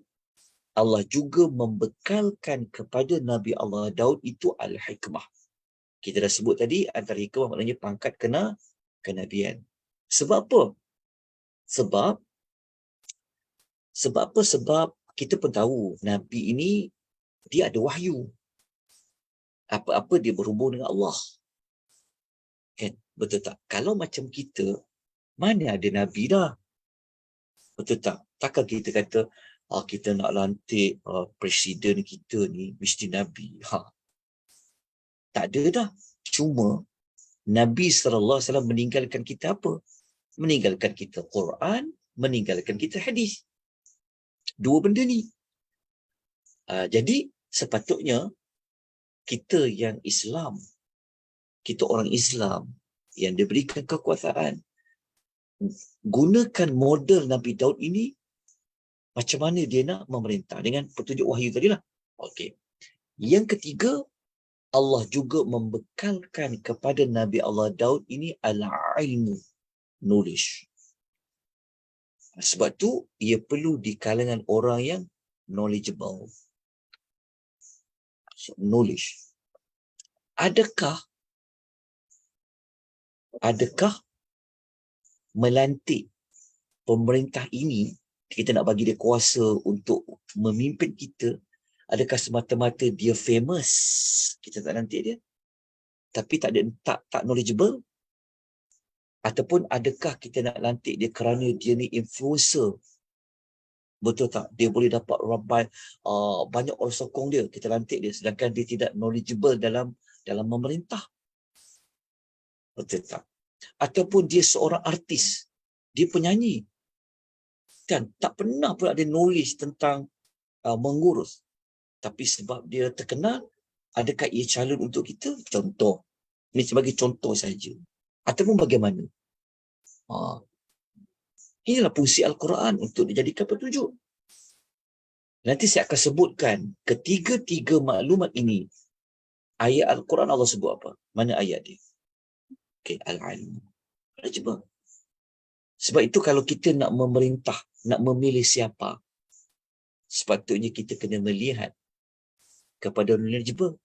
Allah juga membekalkan kepada Nabi Allah Daud itu al-hikmah. Kita dah sebut tadi, antara hikmah maknanya pangkat kenabian. Sebab apa? Sebab apa? Sebab kita pun tahu Nabi ini dia ada wahyu. Apa-apa dia berhubung dengan Allah. Kan? Betul tak? Kalau macam kita, mana ada Nabi dah? Betul tak? Takkan kita kata, kita nak lantik presiden kita ni mesti Nabi. Tak ada dah. Cuma Nabi SAW meninggalkan kita apa? Meninggalkan kita Quran, meninggalkan kita hadis. Dua benda ni. Jadi sepatutnya kita yang Islam, kita orang Islam yang diberikan kekuasaan, gunakan model Nabi Daud ini macam mana dia nak memerintah dengan petunjuk wahyu tadilah. Okey. Yang ketiga, Allah juga membekalkan kepada Nabi Allah Daud ini al-ilmu, knowledge. Sebab tu ia perlu di kalangan orang yang knowledgeable. So, knowledge. Adakah melantik pemerintah ini, kita nak bagi dia kuasa untuk memimpin kita, adakah semata-mata dia famous, kita tak lantik dia, tapi tak knowledgeable? Ataupun adakah kita nak lantik dia kerana dia ni influencer? Betul tak? Dia boleh dapat banyak orang sokong dia, kita lantik dia, sedangkan dia tidak knowledgeable dalam memerintah. Betul tak? Ataupun dia seorang artis, dia penyanyi, kan tak pernah pun ada knowledge tentang mengurus, tapi sebab dia terkenal, adakah ia calon untuk kita? Contoh, ini sebagai contoh saja. Ataupun bagaimana? Inilah fungsi Al-Quran untuk dijadikan petunjuk. Nanti saya akan sebutkan ketiga-tiga maklumat ini. Ayat Al-Quran Allah sebut apa? Mana ayat dia? Okay, Al-Alim. Cuba. Sebab itu kalau kita nak memerintah, nak memilih siapa, sepatutnya kita kena melihat kepada knowledgeable.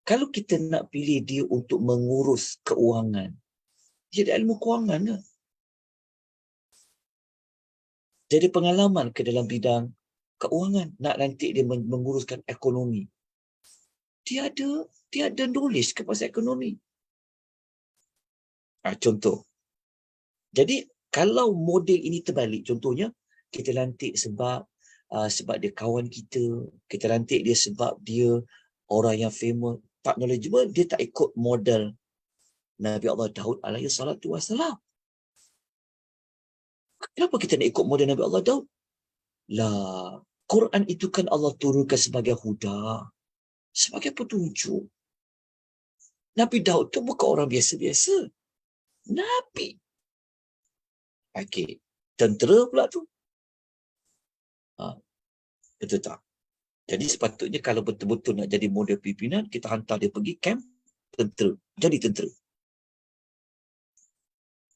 Kalau kita nak pilih dia untuk mengurus keuangan, dia ada ilmu keuangan ke? Jadi pengalaman ke dalam bidang keuangan, nak nanti dia menguruskan ekonomi. Dia ada knowledge ke pasal ekonomi. Contoh. Jadi kalau model ini terbalik, contohnya kita lantik sebab dia kawan kita, kita lantik dia sebab dia orang yang famous, tak knowledgeable, dia tak ikut model Nabi Allah Daud alaihi salatu wassalam. Kenapa kita nak ikut model Nabi Allah Daud? Lah, Quran itu kan Allah turunkan sebagai huda, sebagai petunjuk. Nabi Daud tu bukan orang biasa-biasa. Nabi. Okey. Tentera pula tu. Betul tak? Jadi sepatutnya kalau betul-betul nak jadi model pimpinan, kita hantar dia pergi camp tentera. Jadi tentera.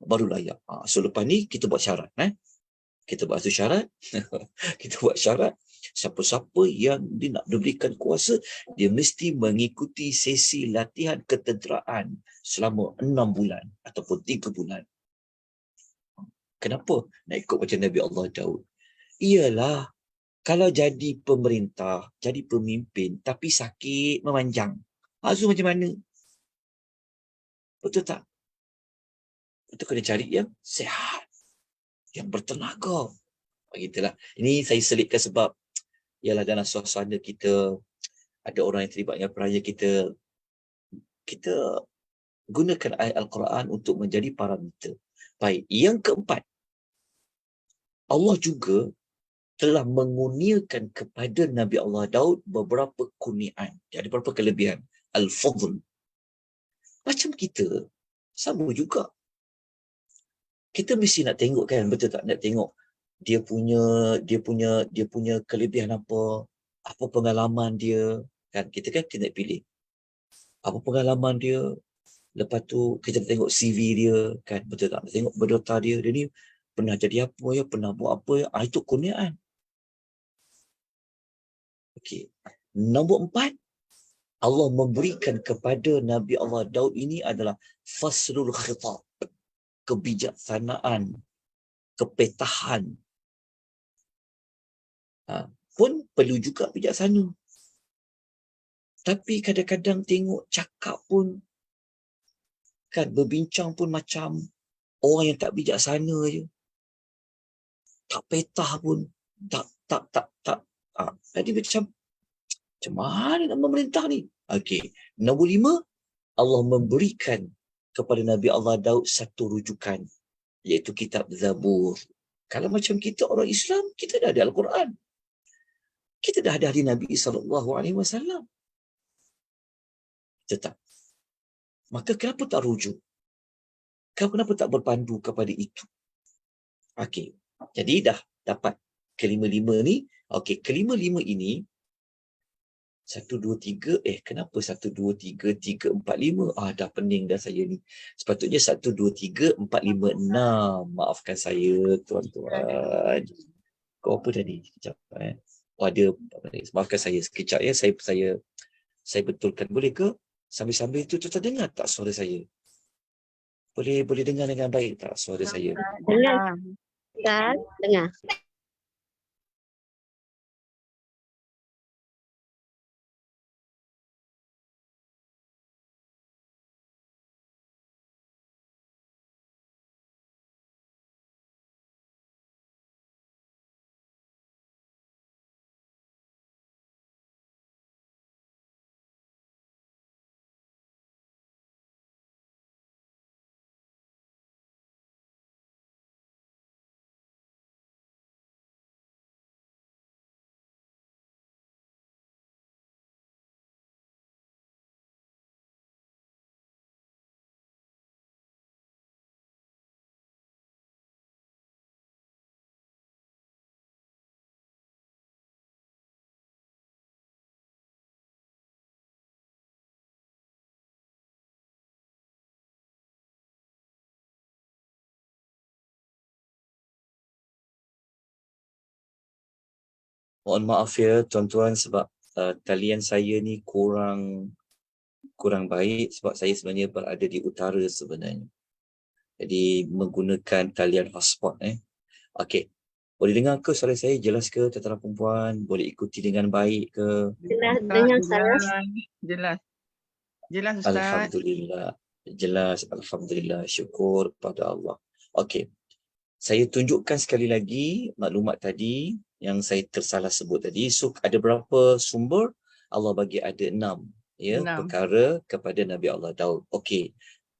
Baru layak. So lepas ni kita buat syarat. Kita buat satu syarat. Kita buat syarat. Siapa-siapa yang dia nak diberikan kuasa, dia mesti mengikuti sesi latihan ketenteraan selama 6 bulan ataupun 3 bulan. Kenapa nak ikut macam Nabi Allah Daud? Iyalah, kalau jadi pemerintah, jadi pemimpin, tapi sakit, memanjang. So macam mana? Betul tak? Betul kena cari yang sihat, yang bertenaga. Begitulah. Ini saya selitkan sebab ialah dalam suasana kita, ada orang yang terlibat dengan peraya kita gunakan ayat Al-Quran untuk menjadi parameter. Baik, yang keempat, Allah juga telah mengurniakan kepada Nabi Allah Daud beberapa kurniaan. Ada beberapa kelebihan. Al-Fadl. Macam kita, sama juga. Kita mesti nak tengok kan, betul tak? Nak tengok dia punya kelebihan apa pengalaman dia. Kan kita nak pilih. Apa pengalaman dia, lepas tu kita tengok CV dia, kan, betul tak? Tengok berdota dia ni pernah jadi apa ya, pernah buat apa ya, itu kurniaan. Okey. Nombor 4, Allah memberikan kepada Nabi Allah Daud ini adalah faslul khitab, kebijaksanaan, kepetahan. Pun perlu juga bijaksana. Tapi kadang-kadang tengok cakap pun, kan, berbincang pun macam orang yang tak bijaksana je. Tak petah pun, tak. Jadi macam mana nak memerintah ni? Okey. Nombor 5, Allah memberikan kepada Nabi Allah Daud satu rujukan, iaitu kitab Zabur. Kalau macam kita orang Islam, kita dah ada Al-Quran. Kita dah ada hadis Nabi SAW. Tetap. Maka kenapa tak rujuk? Kenapa tak berpandu kepada itu? Okey. Jadi dah dapat kelima-lima ni. Okey, kelima-lima ini 1, 2, 3, kenapa 1, 2, 3, 3, 4, 5? Dah pening dah saya ni. Sepatutnya 1, 2, 3, 4, 5, 6. Maafkan saya, tuan-tuan. Kau apa tadi? Sekejap. Ada. Maafkan saya sekejap ya. Saya betulkan. Boleh ke? Sambil-sambil tu tuan dengar tak suara saya? Boleh dengar dengan baik tak suara saya? Dengar. Dengar. Mohon maaf ya tuan-tuan sebab talian saya ni kurang baik sebab saya sebenarnya berada di utara sebenarnya. Jadi menggunakan talian hotspot. Okey. Boleh dengar ke suara saya jelas ke tuan-tuan perempuan? Boleh ikuti dengan baik ke? Dengan saya. Jelas Ustaz. Alhamdulillah. Jelas. Alhamdulillah. Syukur pada Allah. Okey. Saya tunjukkan sekali lagi maklumat tadi yang saya tersalah sebut tadi. So ada berapa sumber? Allah bagi ada 6. Ya, 6 perkara kepada Nabi Allah Daud. Okey.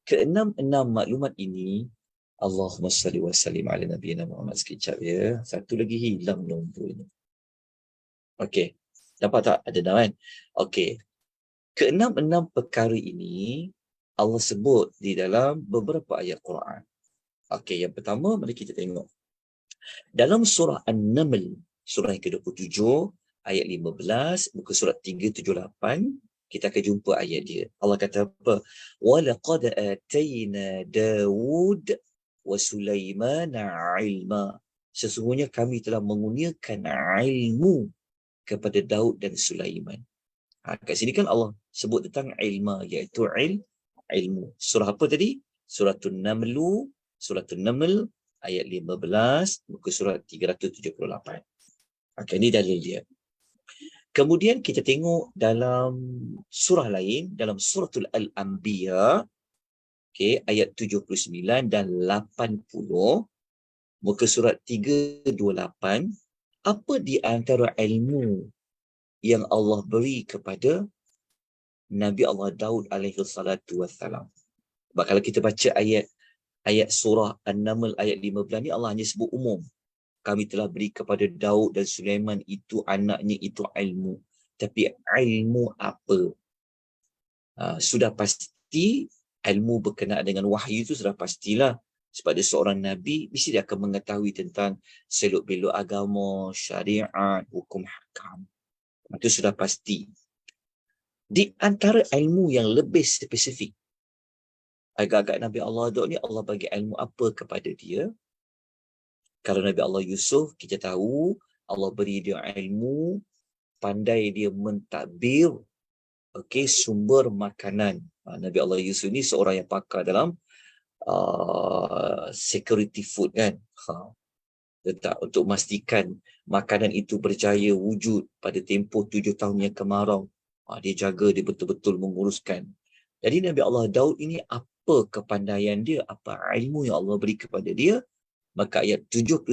Keenam maklumat ini Allahumma salli wa sallim ala nabiyina Muhammad. Sekejap ya. Satu lagi hilang nombor ini. Okey. Dapat tak? Ada dah kan? Okey. Keenam-enam perkara ini Allah sebut di dalam beberapa ayat Quran. Okey, yang pertama mari kita tengok. Dalam surah An-Naml, surah yang ke-27, ayat 15, muka surat 378, kita akan jumpa ayat dia. Allah kata apa? وَلَقَدْ آتَيْنَا دَاوُدَ وَسُلَيْمَانَ عِلْمًا. Sesungguhnya kami telah mengurniakan ilmu kepada Daud dan Sulaiman. Kat sini kan Allah sebut tentang ilma, iaitu ilmu. Surah apa tadi? Suratul Naml ayat 15, muka surat 378. Okay, ini dalil dia. Kemudian kita tengok dalam surah lain, dalam suratul Al-Anbiya, okay, ayat 79 dan 80, muka surat 328, apa di antara ilmu yang Allah beri kepada Nabi Allah Daud alaihi salatu wassalam. Sebab kalau kita baca ayat surah An-Naml ayat 15 ni, Allah hanya sebut umum. Kami telah beri kepada Daud dan Sulaiman itu anaknya itu ilmu. Tapi ilmu apa? Sudah pasti ilmu berkenaan dengan wahyu itu sudah pastilah. Sebab dia seorang Nabi, mesti dia akan mengetahui tentang seluk-beluk agama, syariat, hukum hakam. Itu sudah pasti. Di antara ilmu yang lebih spesifik, agak-agak Nabi Allah Daud ni, Allah bagi ilmu apa kepada dia? Kalau Nabi Allah Yusuf, kita tahu Allah beri dia ilmu, pandai dia mentadbir sumber makanan. Nabi Allah Yusuf ni seorang yang pakar dalam security food kan. Untuk memastikan makanan itu berjaya wujud pada tempoh 7 tahun yang kemarau. Dia jaga, dia betul-betul menguruskan. Jadi Nabi Allah Daud ini apa kepandaian dia, apa ilmu yang Allah beri kepada dia? Maka ayat 79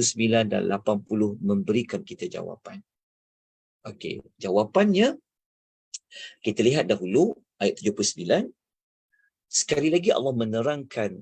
dan 80 memberikan kita jawapan. Okey, jawapannya kita lihat dahulu ayat 79. Sekali lagi Allah menerangkan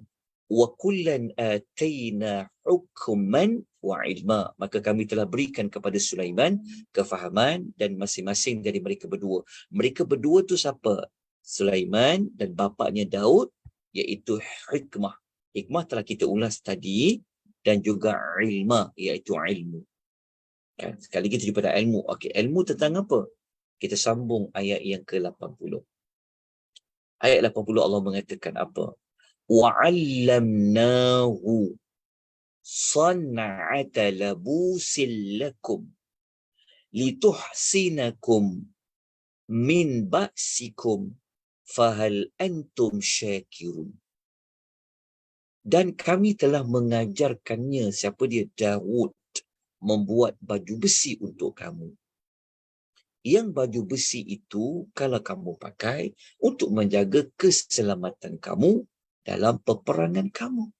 wa kullan atayna hukman wa ilma. Maka kami telah berikan kepada Sulaiman kefahaman dan masing-masing dari mereka berdua. Mereka berdua tu siapa? Sulaiman dan bapaknya Daud, iaitu hikmah. Hikmah telah kita ulas tadi, dan juga ilma, iaitu ilmu. Sekali lagi tuju pada ilmu. Okey, ilmu tentang apa? Kita sambung ayat yang ke-80. Ayat 80 Allah mengatakan apa? وَعَلَّمْنَاهُ صَنْعَةَ لَبُوسٍ لَكُمْ لِتُحْصِنَكُمْ مِنْ بَأْسِكُمْ فَهَلْ أَنْتُمْ شَاكِرُونَ. Dan kami telah mengajarkannya, siapa dia? Daud, membuat baju besi untuk kamu. Yang baju besi itu kalau kamu pakai untuk menjaga keselamatan kamu dalam peperangan kamu.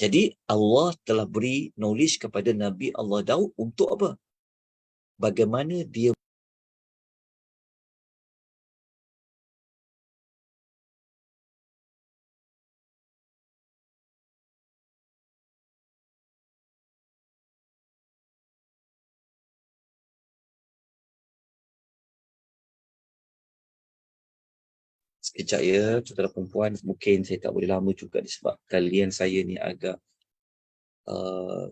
Jadi Allah telah beri knowledge kepada Nabi Allah Daud untuk apa? Bagaimana dia sekejap ya, tuan-tuan perempuan, mungkin saya tak boleh lama juga disebabkan lian saya ni agak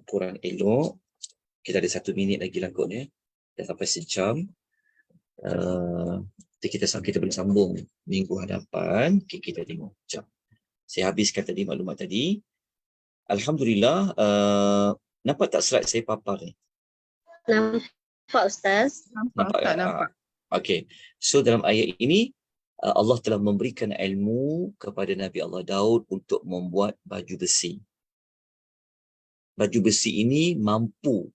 kurang elok. Kita ada 1 minit lagi lah kot ya. Dah sampai sejam. Kita boleh sambung minggu hadapan. Okay, kita tengok. Sekejap. Saya habiskan tadi maklumat tadi. Alhamdulillah. Nampak tak slide saya papar ni? Nampak Ustaz. Nampak tak? Nampak. Okay. So dalam ayat ini, Allah telah memberikan ilmu kepada Nabi Allah Daud untuk membuat baju besi. Baju besi ini mampu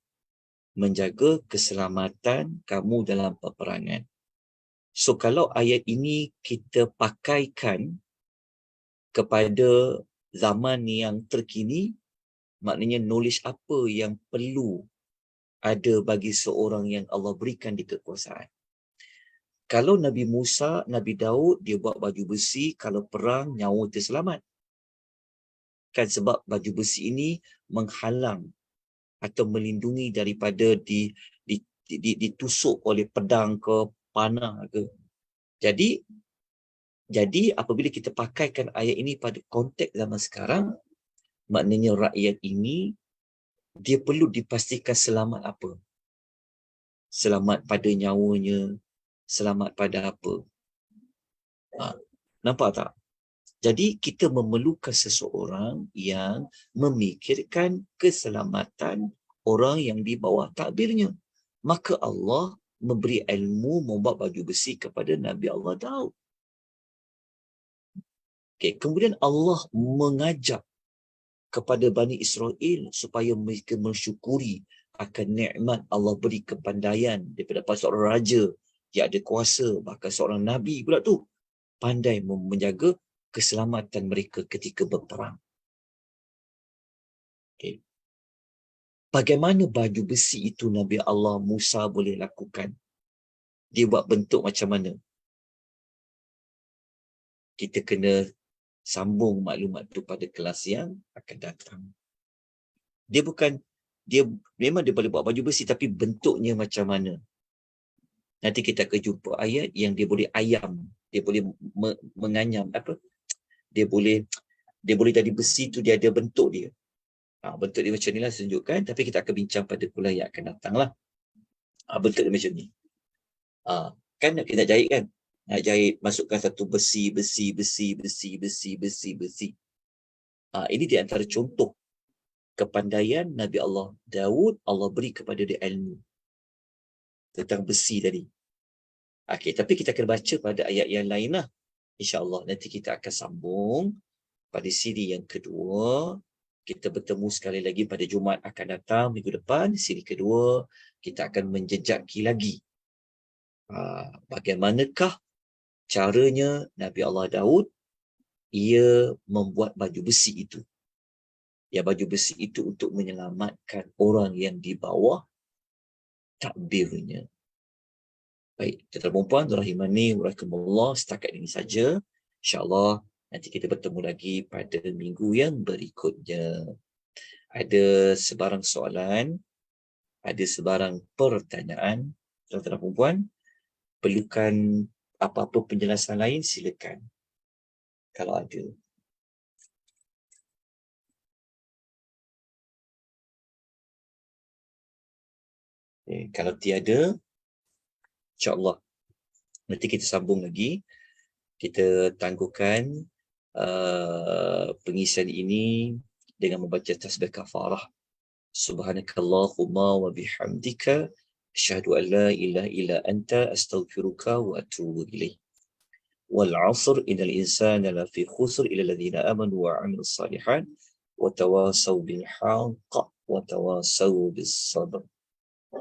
menjaga keselamatan kamu dalam peperangan. So kalau ayat ini kita pakaikan kepada zaman yang terkini, maknanya knowledge apa yang perlu ada bagi seorang yang Allah berikan di kekuasaan. Kalau Nabi Musa, Nabi Daud, dia buat baju besi, kalau perang, nyawa terselamat. kan sebab baju besi ini menghalang atau melindungi daripada ditusuk oleh pedang ke panah ke. Jadi apabila kita pakaikan ayat ini pada konteks zaman sekarang, maknanya rakyat ini dia perlu dipastikan selamat apa? Selamat pada nyawanya, selamat pada apa? Nampak tak? Jadi kita memerlukan seseorang yang memikirkan keselamatan orang yang di bawah takbirnya. Maka Allah memberi ilmu membuat baju besi kepada Nabi Allah Daud. Okay. Kemudian Allah mengajak kepada Bani Israel supaya mereka mensyukuri akan nikmat Allah beri kepandaian daripada seorang raja yang ada kuasa, bahkan seorang Nabi pula tu pandai menjaga keselamatan mereka ketika berperang. Okay. Bagaimana baju besi itu Nabi Allah Musa boleh lakukan? Dia buat bentuk macam mana? Kita kena sambung maklumat tu pada kelas yang akan datang. Dia memang dia boleh buat baju besi, tapi bentuknya macam mana? Nanti kita akan jumpa ayat yang dia boleh ayam, dia boleh menganyam apa? Dia boleh jadi besi tu dia ada bentuk dia. Bentuk dia macam ni lah saya tunjukkan, tapi kita akan bincang pada kuliah yang akan datang lah. Bentuk dia macam ni. Kan kita nak jahit kan? Nak jahit, masukkan satu besi. Ini di antara contoh kepandaian Nabi Allah Daud. Allah beri kepada dia ilmu tentang besi tadi. Okey, tapi kita akan baca pada ayat yang lain lah. InsyaAllah nanti kita akan sambung pada siri yang kedua. Kita bertemu sekali lagi pada Jumaat akan datang minggu depan. Siri kedua, kita akan menjejaki lagi bagaimanakah caranya Nabi Allah Daud ia membuat baju besi itu. Ya, baju besi itu untuk menyelamatkan orang yang di bawah takbirnya. Baik, tuan-tuan puan, rahimani wa rahimakumullah, setakat ini saja. InsyaAllah nanti kita bertemu lagi pada minggu yang berikutnya. Ada sebarang soalan, ada sebarang pertanyaan, tuan-tuan puan, perlukan apa-apa penjelasan lain, silakan. Kalau ada. Kalau tiada, insyaAllah nanti kita sambung lagi. Kita tangguhkan pengisian ini dengan membaca tasbih kafarah. Subhanakallahumma wa bihamdika asyhadu an la ilaha illa anta astaghfiruka wa atubu ilaih. Wal 'asr innal insana lafi khusr illa alladhina amanu wa 'amilus salihat wa tawasaw bil haqq wa tawasaw bis sabr.